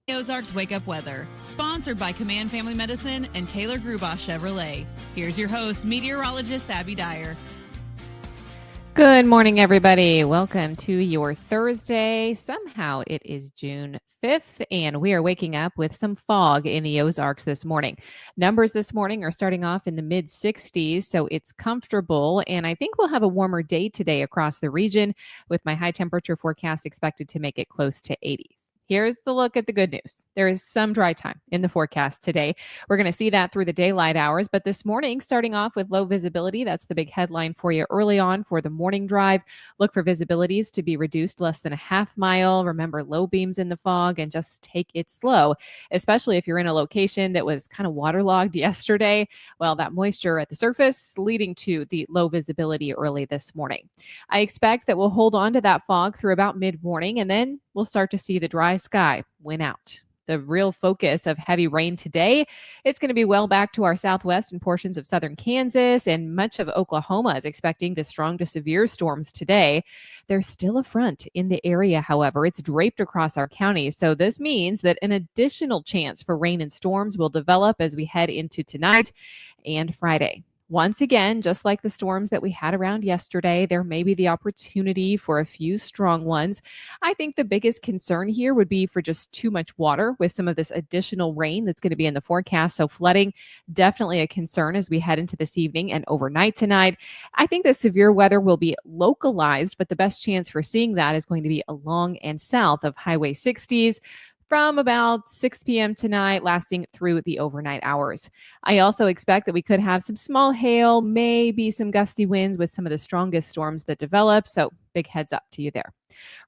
Ozarks Wake Up Weather, sponsored by Command Family Medicine and Taylor Grubaugh Chevrolet. Here's your host, meteorologist Abby Dyer. Good morning, everybody. Welcome to your Thursday. Somehow it is June 5th, and we are waking up with some fog in the Ozarks this morning. Numbers this morning are starting off in the mid 60s, so it's comfortable, and I think we'll have a warmer day today across the region, with my high temperature forecast expected to make it close to 80s. Here's the look at the good news. There is some dry time in the forecast today. We're going to see that through the daylight hours, but this morning, starting off with low visibility, that's the big headline for you early on for the morning drive. Look for visibilities to be reduced less than a half mile. Remember, low beams in the fog and just take it slow, especially if you're in a location that was kind of waterlogged yesterday. Well, that moisture at the surface leading to the low visibility early this morning. I expect that we'll hold on to that fog through about mid-morning, and then we'll start to see the dry sky win out. The real focus of heavy rain today, it's going to be well back to our southwest and portions of southern Kansas, and much of Oklahoma is expecting the strong to severe storms today. There's still a front in the area, however. It's draped across our county, so this means that an additional chance for rain and storms will develop as we head into tonight and Friday. Once again, just like the storms that we had around yesterday, there may be the opportunity for a few strong ones. I think the biggest concern here would be for just too much water with some of this additional rain that's going to be in the forecast. So flooding, definitely a concern as we head into this evening and overnight tonight. I think the severe weather will be localized, but the best chance for seeing that is going to be along and south of Highway 60s. From about 6 p.m. tonight, lasting through the overnight hours. I also expect that we could have some small hail, maybe some gusty winds with some of the strongest storms that develop, so big heads up to you there.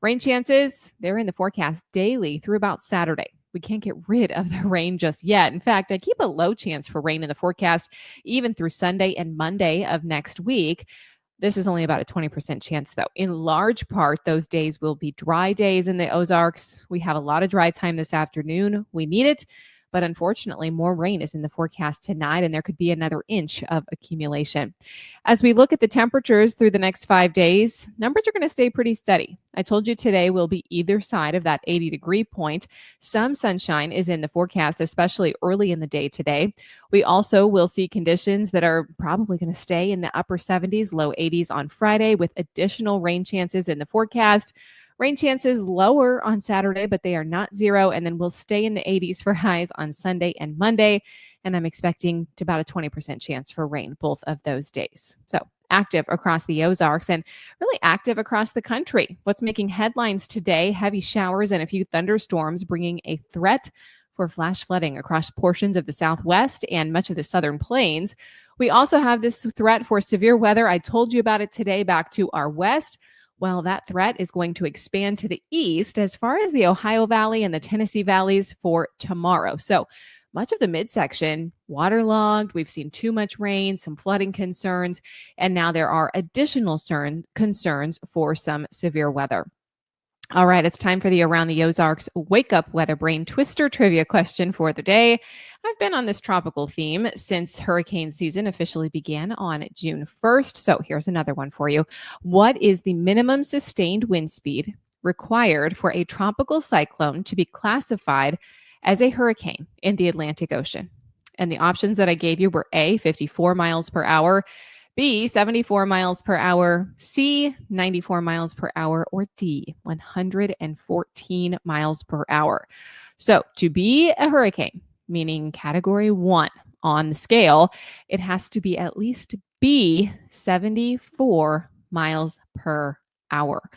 Rain chances, they're in the forecast daily through about Saturday. We can't get rid of the rain just yet. In fact, I keep a low chance for rain in the forecast even through Sunday and Monday of next week. This is only about a 20% chance, though. In large part, those days will be dry days in the Ozarks. We have a lot of dry time this afternoon. We need it. But unfortunately, more rain is in the forecast tonight, and there could be another inch of accumulation. As we look at the temperatures through the next 5 days, numbers are going to stay pretty steady. I told you today will be either side of that 80-degree point. Some sunshine is in the forecast, especially early in the day today. We also will see conditions that are probably going to stay in the upper 70s, low 80s on Friday, with additional rain chances in the forecast. Rain chances lower on Saturday, but they are not zero, and then we'll stay in the 80s for highs on Sunday and Monday, and I'm expecting about a 20% chance for rain both of those days. So active across the Ozarks and really active across the country. What's making headlines today? Heavy showers and a few thunderstorms bringing a threat for flash flooding across portions of the Southwest and much of the Southern Plains. We also have this threat for severe weather. I told you about it today back to our west. Well, that threat is going to expand to the east as far as the Ohio Valley and the Tennessee valleys for tomorrow. So much of the midsection waterlogged. We've seen too much rain, some flooding concerns, and now there are additional concerns for some severe weather. All right, it's time for the Around the Ozarks Wake Up Weather Brain Twister trivia question for the day. I've been on this tropical theme since hurricane season officially began on June 1st. So here's another one for you. What is the minimum sustained wind speed required for a tropical cyclone to be classified as a hurricane in the Atlantic Ocean? And the options that I gave you were A, 54 miles per hour, B, 74 miles per hour, C, 94 miles per hour, or D, 114 miles per hour. So to be a hurricane, meaning category 1 on the scale, it has to be at least B, 74 miles per hour.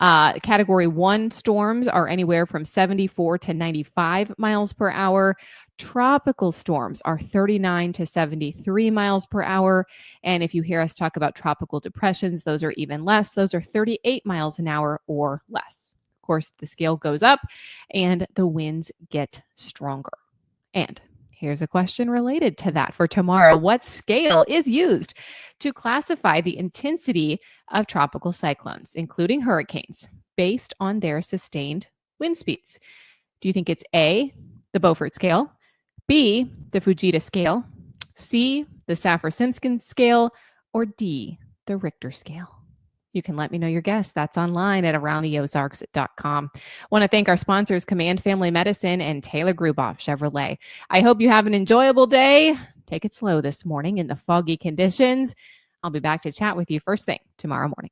Category 1 storms are anywhere from 74 to 95 miles per hour. Tropical storms are 39 to 73 miles per hour. And if you hear us talk about tropical depressions, those are even less. Those are 38 miles an hour or less. Of course, the scale goes up and the winds get stronger. And here's a question related to that for tomorrow. What scale is used to classify the intensity of tropical cyclones, including hurricanes, based on their sustained wind speeds? Do you think it's A, the Beaufort scale, B, the Fujita scale, C, the Saffir-Simpson scale, or D, the Richter scale? You can let me know your guess. That's online at aroundtheozarks.com. Want to thank our sponsors, Command Family Medicine and Taylor Gruboff Chevrolet. I hope you have an enjoyable day. Take it slow this morning in the foggy conditions. I'll be back to chat with you first thing tomorrow morning.